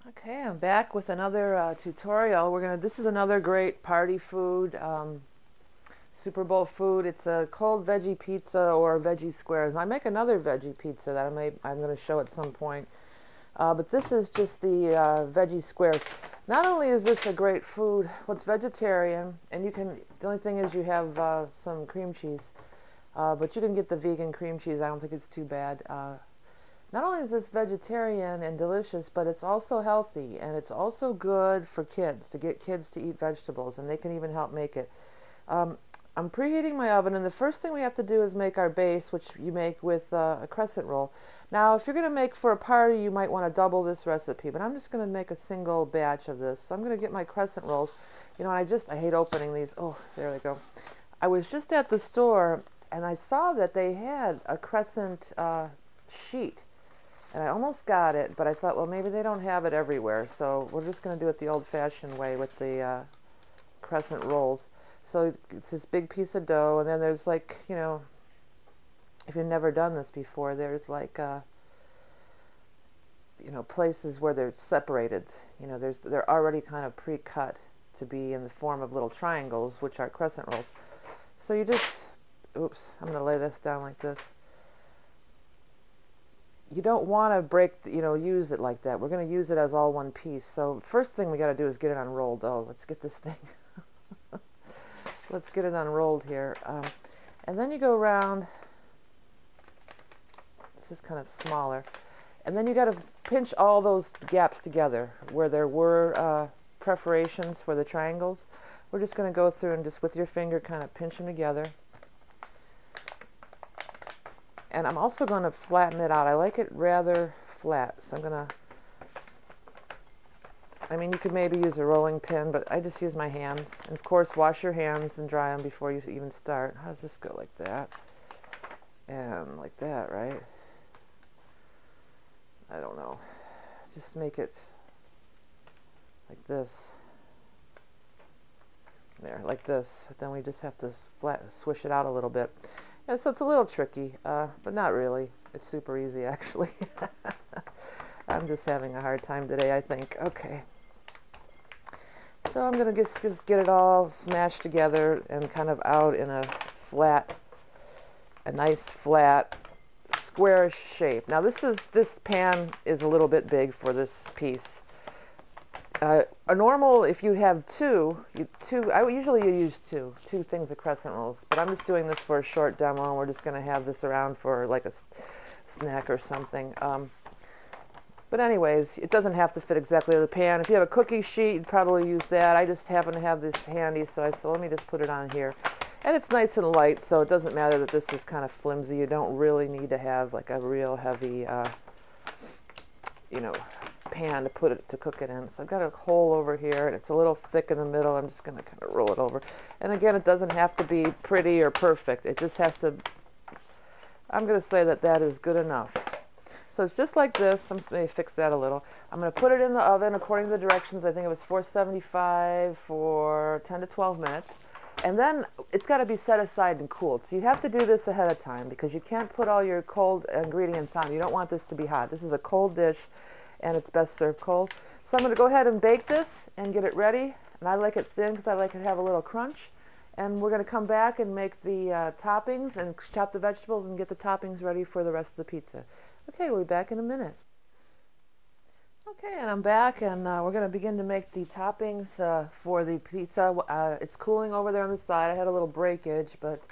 Okay, I'm back with another tutorial. This is another great party food, Super Bowl food. It's a cold veggie pizza or veggie squares. And I make another veggie pizza that I'm going to show at some point. But this is just the veggie squares. Not only is this a great food, well, it's vegetarian, and the only thing is you have some cream cheese. But you can get the vegan cream cheese. I don't think it's too bad. Not only is this vegetarian and delicious, but it's also healthy, and it's also good for kids, to get kids to eat vegetables, and they can even help make it. I'm preheating my oven, and the first thing we have to do is make our base, which you make with a crescent roll. Now, if you're going to make for a party, you might want to double this recipe, but I'm just going to make a single batch of this. So I'm going to get my crescent rolls. You know, I hate opening these. Oh, there they go. I was just at the store, and I saw that they had a crescent sheet. And I almost got it, but I thought, well, maybe they don't have it everywhere. So we're just going to do it the old-fashioned way with the crescent rolls. So it's this big piece of dough, and then there's like, you know, if you've never done this before, there's like, you know, places where they're separated. You know, they're already kind of pre-cut to be in the form of little triangles, which are crescent rolls. So you just, oops, I'm going to lay this down like this. You don't want to use it like that. We're going to use it as all one piece. So first thing we got to do is get it unrolled. Oh, let's get this thing. Let's get it unrolled here. And then you go around. This is kind of smaller. And then you got to pinch all those gaps together where there were perforations for the triangles. We're just going to go through and just with your finger kind of pinch them together. And I'm also going to flatten it out. I like it rather flat, so I'm going to, I mean, you could maybe use a rolling pin, but I just use my hands. And of course, wash your hands and dry them before you even start. How does this go? Like that? And like that, right? I don't know. Just make it like this. There, like this. Then we just have to swish it out a little bit. Yeah, so it's a little tricky, but not really. It's super easy, actually. I'm just having a hard time today, I think. Okay. So I'm going to just get it all smashed together and kind of out in a nice flat, squarish shape. Now this pan is a little bit big for this piece. A normal, if you have I usually use two things of crescent rolls, but I'm just doing this for a short demo, and we're just going to have this around for like a snack or something. But anyways, it doesn't have to fit exactly in the pan. If you have a cookie sheet, you'd probably use that. I just happen to have this handy, so let me just put it on here. And it's nice and light, so it doesn't matter that this is kind of flimsy. You don't really need to have like a real heavy, you know, pan to cook it in. So I've got a hole over here, and it's a little thick in the middle. I'm just going to kind of roll it over. And again, it doesn't have to be pretty or perfect. It just has to, I'm going to say that is good enough. So it's just like this. I'm just going to fix that a little. I'm going to put it in the oven according to the directions. I think it was 475 for 10 to 12 minutes. And then it's got to be set aside and cooled. So you have to do this ahead of time because you can't put all your cold ingredients on. You don't want this to be hot. This is a cold dish, and it's best served cold. So I'm going to go ahead and bake this and get it ready. And I like it thin because I like it to have a little crunch. And we're going to come back and make the toppings and chop the vegetables and get the toppings ready for the rest of the pizza. Okay, we'll be back in a minute. Okay, and I'm back, and we're going to begin to make the toppings for the pizza. It's cooling over there on the side. I had a little breakage, but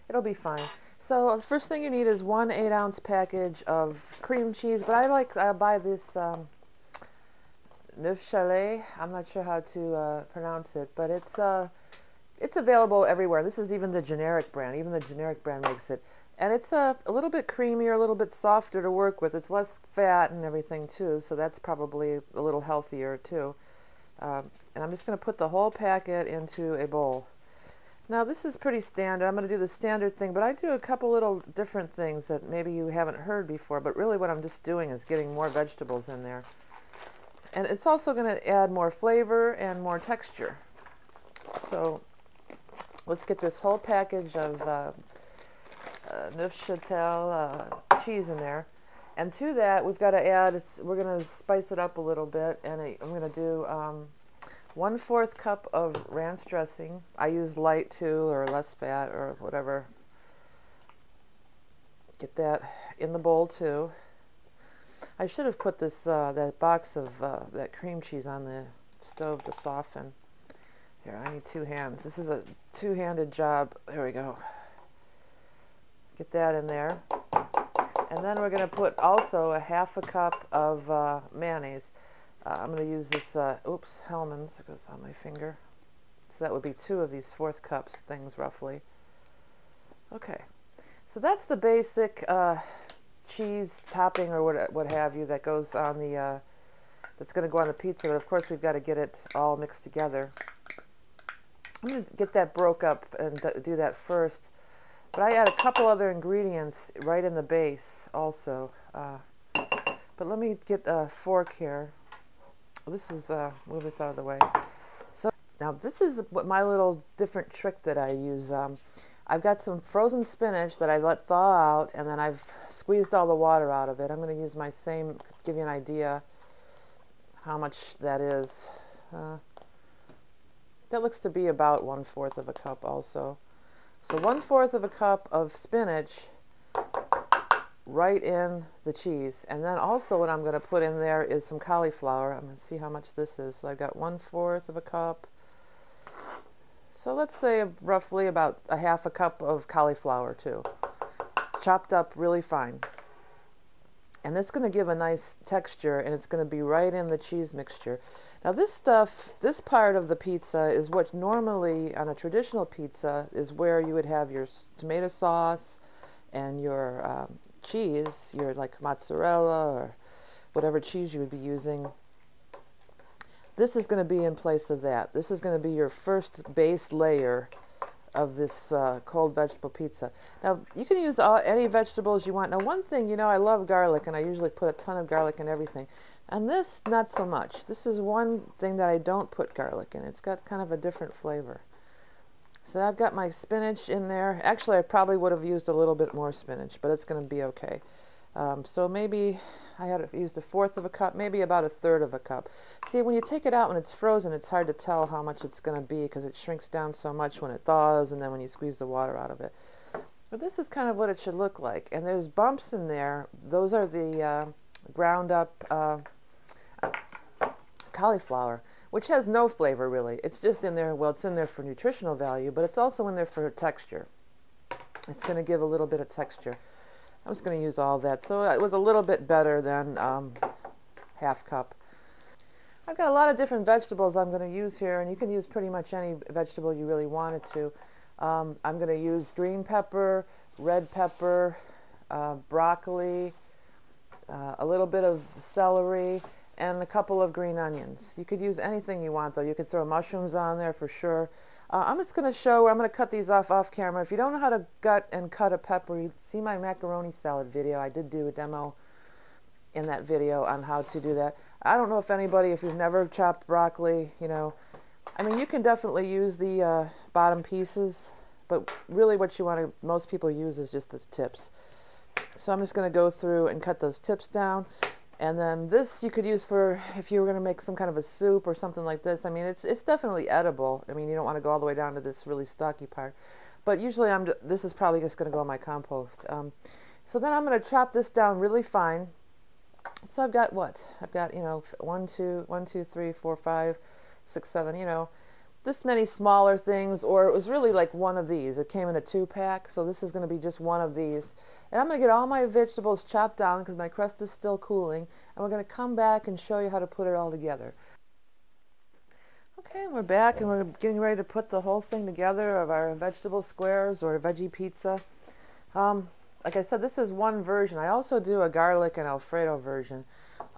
it'll be fine. So the first thing you need is 1 8-ounce package of cream cheese, but I buy this Neuf Chalet. I'm not sure how to pronounce it, but it's available everywhere. This is even the generic brand. Even the generic brand makes it. And it's a little bit creamier, a little bit softer to work with. It's less fat and everything, too, so that's probably a little healthier, too. And I'm just going to put the whole packet into a bowl. Now, this is pretty standard. I'm going to do the standard thing, but I do a couple little different things that maybe you haven't heard before, but really what I'm just doing is getting more vegetables in there. And it's also going to add more flavor and more texture. So let's get this whole package of Neufchâtel cheese in there. And to that, we've got to add, we're going to spice it up a little bit, and I'm going to do 1/4 cup of ranch dressing. I use light too, or less fat, or whatever. Get that in the bowl too. I should have put this that box of that cream cheese on the stove to soften. Here, I need 2 hands. This is a 2-handed job. There we go. Get that in there. And then we're going to put also a 1/2 cup of mayonnaise. I'm going to use this, Hellmann's. It goes on my finger. So that would be 2 of these 1/4 cups things, roughly. Okay. So that's the basic cheese topping or what have you that goes on the, that's going to go on the pizza. But of course we've got to get it all mixed together. I'm going to get that broke up and do that first. But I add a couple other ingredients right in the base also. But let me get a fork here. This is, move this out of the way. So now this is what my little different trick that I use. I've got some frozen spinach that I let thaw out, and then I've squeezed all the water out of it. I'm going to use my same, give you an idea how much that is. That looks to be about 1/4 of a cup also. So 1/4 of a cup of spinach right in the cheese. And then also what I'm going to put in there is some cauliflower. I'm going to see how much this is. So I've got 1/4 of a cup. So let's say roughly about a 1/2 cup of cauliflower too. Chopped up really fine. And it's going to give a nice texture, and it's going to be right in the cheese mixture. Now this stuff, this part of the pizza is what normally on a traditional pizza is where you would have your tomato sauce and your cheese, your like mozzarella or whatever cheese you would be using. This is going to be in place of that. This is going to be your first base layer of this cold vegetable pizza. Now, you can use any vegetables you want. Now, one thing, you know, I love garlic, and I usually put a ton of garlic in everything. And this, not so much. This is one thing that I don't put garlic in. It's got kind of a different flavor. So I've got my spinach in there. Actually, I probably would have used a little bit more spinach, but it's going to be okay. So maybe I had used 1/4 of a cup, maybe about 1/3 of a cup. See, when you take it out when it's frozen, it's hard to tell how much it's going to be because it shrinks down so much when it thaws and then when you squeeze the water out of it. But this is kind of what it should look like. And there's bumps in there. Those are the ground up cauliflower, which has no flavor really. It's just in there, well, it's in there for nutritional value, but it's also in there for texture. It's going to give a little bit of texture. I was going to use all that, so it was a little bit better than 1/2 cup. I've got a lot of different vegetables I'm going to use here, and you can use pretty much any vegetable you really wanted to. I'm going to use green pepper, red pepper, broccoli, a little bit of celery, and a couple of green onions. You could use anything you want, though. You could throw mushrooms on there for sure. I'm just going to show, I'm going to cut these off camera. If you don't know how to gut and cut a pepper, you see my macaroni salad video. I did do a demo in that video on how to do that. I don't know if anybody, if you've never chopped broccoli, you know, I mean, you can definitely use the bottom pieces, but really what you want to, most people use is just the tips. So I'm just going to go through and cut those tips down. And then this you could use for if you were going to make some kind of a soup or something like this. I mean, it's definitely edible. I mean, you don't want to go all the way down to this really stocky part. But usually this is probably just going to go in my compost. So then I'm going to chop this down really fine. So I've got what? I've got, you know, 1, 2, 3, 4, 5, 6, 7, you know, this many smaller things, or it was really like one of these. It came in a 2-pack, so this is going to be just one of these. And I'm going to get all my vegetables chopped down because my crust is still cooling, and we're going to come back and show you how to put it all together. Okay, we're back and we're getting ready to put the whole thing together of our vegetable squares or veggie pizza. Like I said, this is one version. I also do a garlic and Alfredo version.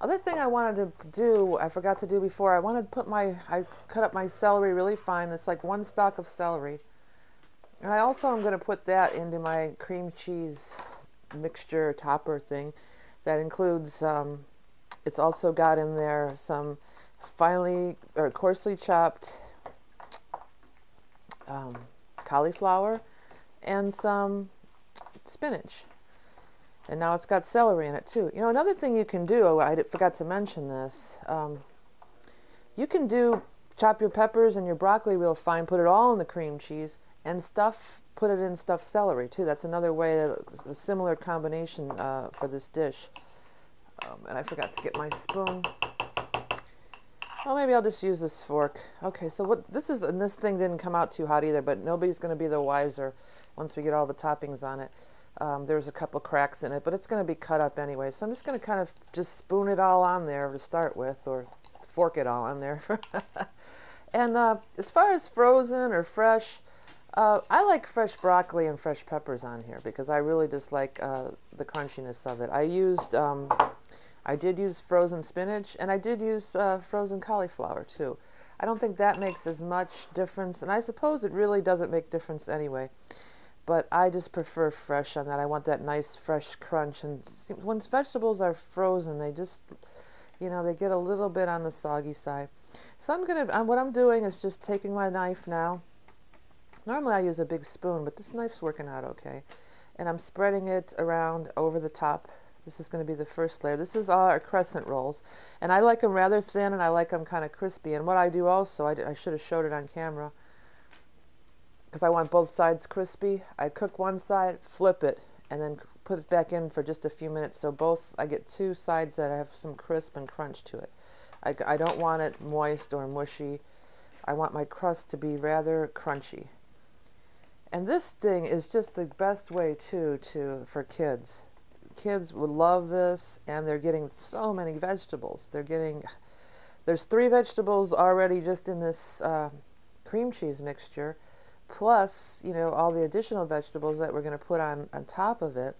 Other thing I wanted to do, I forgot to do before, I cut up my celery really fine. That's like 1 stalk of celery. And I also am going to put that into my cream cheese mixture topper thing. That includes, it's also got in there some coarsely chopped cauliflower and some spinach. And now it's got celery in it too. You know, another thing you can do, I forgot to mention this, you can chop your peppers and your broccoli real fine, put it all in the cream cheese, and put it in stuffed celery too. That's another way, a similar combination for this dish. And I forgot to get my spoon. Oh, maybe I'll just use this fork. Okay, so and this thing didn't come out too hot either, but nobody's going to be the wiser once we get all the toppings on it. There's a couple cracks in it, but it's going to be cut up anyway. So I'm just going to kind of just spoon it all on there to start with, or fork it all on there. And as far as frozen or fresh, I like fresh broccoli and fresh peppers on here because I really just like the crunchiness of it. I did use frozen spinach, and I did use frozen cauliflower too. I don't think that makes as much difference, and I suppose it really doesn't make difference anyway. But I just prefer fresh on that. I want that nice fresh crunch. And when vegetables are frozen, they just, they get a little bit on the soggy side. So what I'm doing is just taking my knife now. Normally I use a big spoon, but this knife's working out okay. And I'm spreading it around over the top. This is going to be the first layer. This is our crescent rolls. And I like them rather thin, and I like them kind of crispy. And what I do also, I should have showed it on camera, because I want both sides crispy. I cook one side, flip it, and then put it back in for just a few minutes. So I get two sides that have some crisp and crunch to it. I don't want it moist or mushy. I want my crust to be rather crunchy. And this thing is just the best way for kids. Kids would love this, and they're getting so many vegetables. There's 3 vegetables already just in this cream cheese mixture, plus, all the additional vegetables that we're going to put on top of it.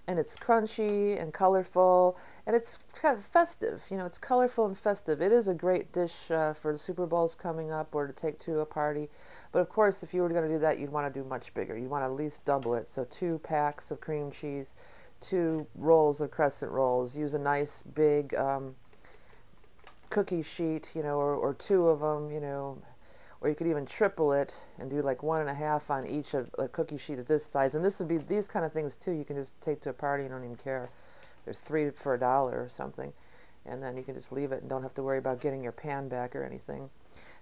And it's crunchy and colorful, and it's kind of festive. It's colorful and festive. It is a great dish for the Super Bowls coming up, or to take to a party. But of course, if you were going to do that, you'd want to do much bigger. You'd want to at least double it. So 2 packs of cream cheese, 2 rolls of crescent rolls. Use a nice big cookie sheet, or 2 of them, or you could even triple it and do like 1.5 on each of a cookie sheet of this size. And this would be these kind of things too. You can just take to a party and don't even care. There's 3 for $1 or something, and then you can just leave it and don't have to worry about getting your pan back or anything.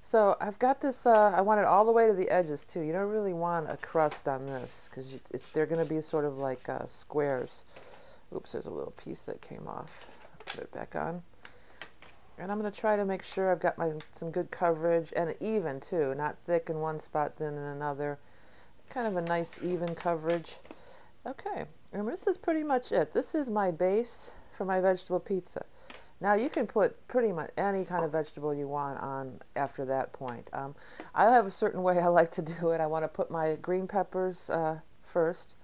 So I've got this. I want it all the way to the edges too. You don't really want a crust on this because they're going to be sort of like squares. Oops, there's a little piece that came off. Put it back on. And I'm going to try to make sure I've got some good coverage, and even too, not thick in one spot, thin in another. Kind of a nice even coverage. Okay, and this is pretty much it. This is my base for my vegetable pizza. Now you can put pretty much any kind of vegetable you want on after that point. I have a certain way I like to do it. I want to put my green peppers first.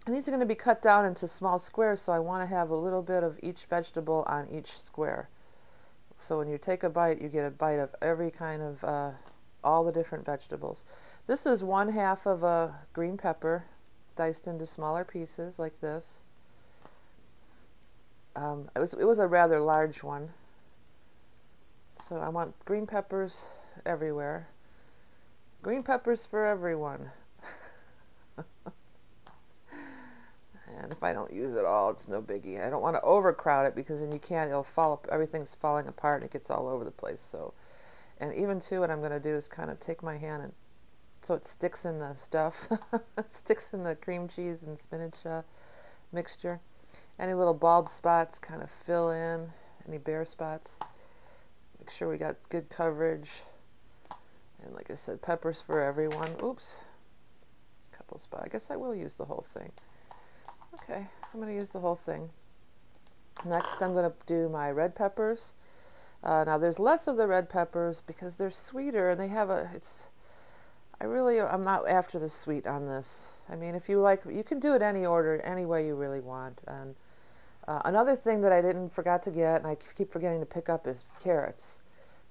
And these are going to be cut down into small squares, so I want to have a little bit of each vegetable on each square. So when you take a bite, you get a bite of every kind of, all the different vegetables. This is 1/2 of a green pepper, diced into smaller pieces like this. It was a rather large one. So I want green peppers everywhere. Green peppers for everyone. And if I don't use it all, it's no biggie. I don't want to overcrowd it because then it'll fall up, everything's falling apart and it gets all over the place. So, and even too, what I'm going to do is kind of take my hand and so it sticks in the stuff, sticks in the cream cheese and spinach mixture. Any little bald spots kind of fill in, any bare spots. Make sure we got good coverage. And like I said, peppers for everyone. Oops, couple spots. I guess I will use the whole thing. Okay, I'm going to use the whole thing. Next, I'm going to do my red peppers. Now, there's less of the red peppers because they're sweeter and they have I'm not after the sweet on this. I mean, if you like, you can do it any order, any way you really want. And another thing that I forgot to get, and I keep forgetting to pick up, is carrots.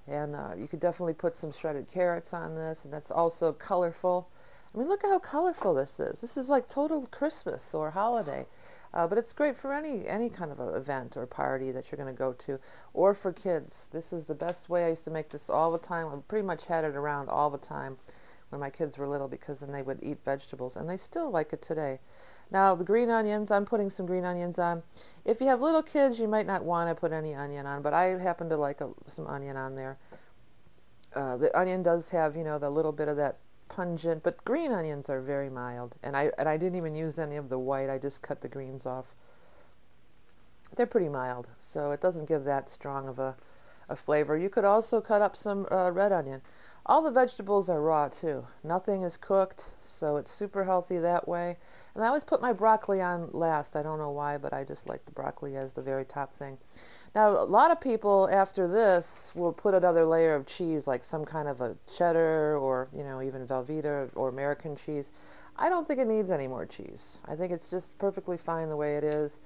And you could definitely put some shredded carrots on this, and that's also colorful. I mean, look at how colorful this is. This is like total Christmas or holiday. But it's great for any kind of event or party that you're going to go to, or for kids. This is the best way. I used to make this all the time. I pretty much had it around all the time when my kids were little because then they would eat vegetables, and they still like it today. Now the green onions, I'm putting some green onions on. If you have little kids, you might not want to put any onion on, but I happen to like some onion on there. The onion does have, you know, the little bit of that pungent, but green onions are very mild. And I didn't even use any of the white. I just cut the greens off. They're pretty mild, so it doesn't give that strong of a flavor. You could also cut up some red onion. All the vegetables are raw too. Nothing is cooked, so it's super healthy that way. And I always put my broccoli on last. I don't know why, but I just like the broccoli as the very top thing. Now, a lot of people after this will put another layer of cheese, like some kind of a cheddar or, you know, even Velveeta or American cheese. I don't think it needs any more cheese. I think it's just perfectly fine the way it is.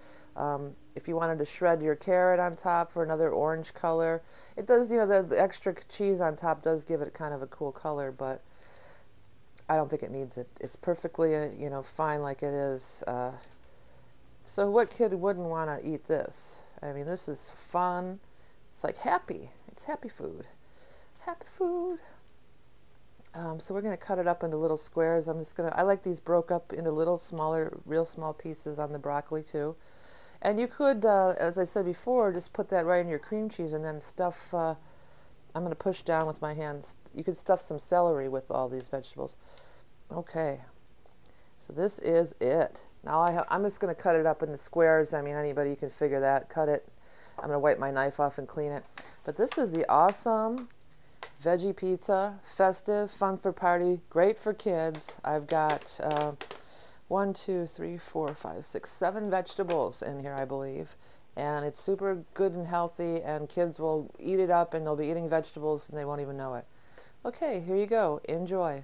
If you wanted to shred your carrot on top for another orange color, it does, you know, the extra cheese on top does give it kind of a cool color, but I don't think it needs it. It's perfectly, you know, fine like it is. So what kid wouldn't want to eat this? I mean, this is fun. It's like happy. It's happy food. Happy food. So we're going to cut it up into little squares. I like these broke up into little smaller, real small pieces on the broccoli too. And you could, as I said before, just put that right in your cream cheese and then stuff, I'm going to push down with my hands. You could stuff some celery with all these vegetables. Okay, so this is it. Now I'm just going to cut it up into squares. I mean, anybody can figure that. Cut it. I'm going to wipe my knife off and clean it. But this is the awesome veggie pizza. Festive, fun for party, great for kids. I've got 1, 2, 3, 4, 5, 6, 7 vegetables in here, I believe. And it's super good and healthy, and kids will eat it up, and they'll be eating vegetables, and they won't even know it. Okay, here you go. Enjoy.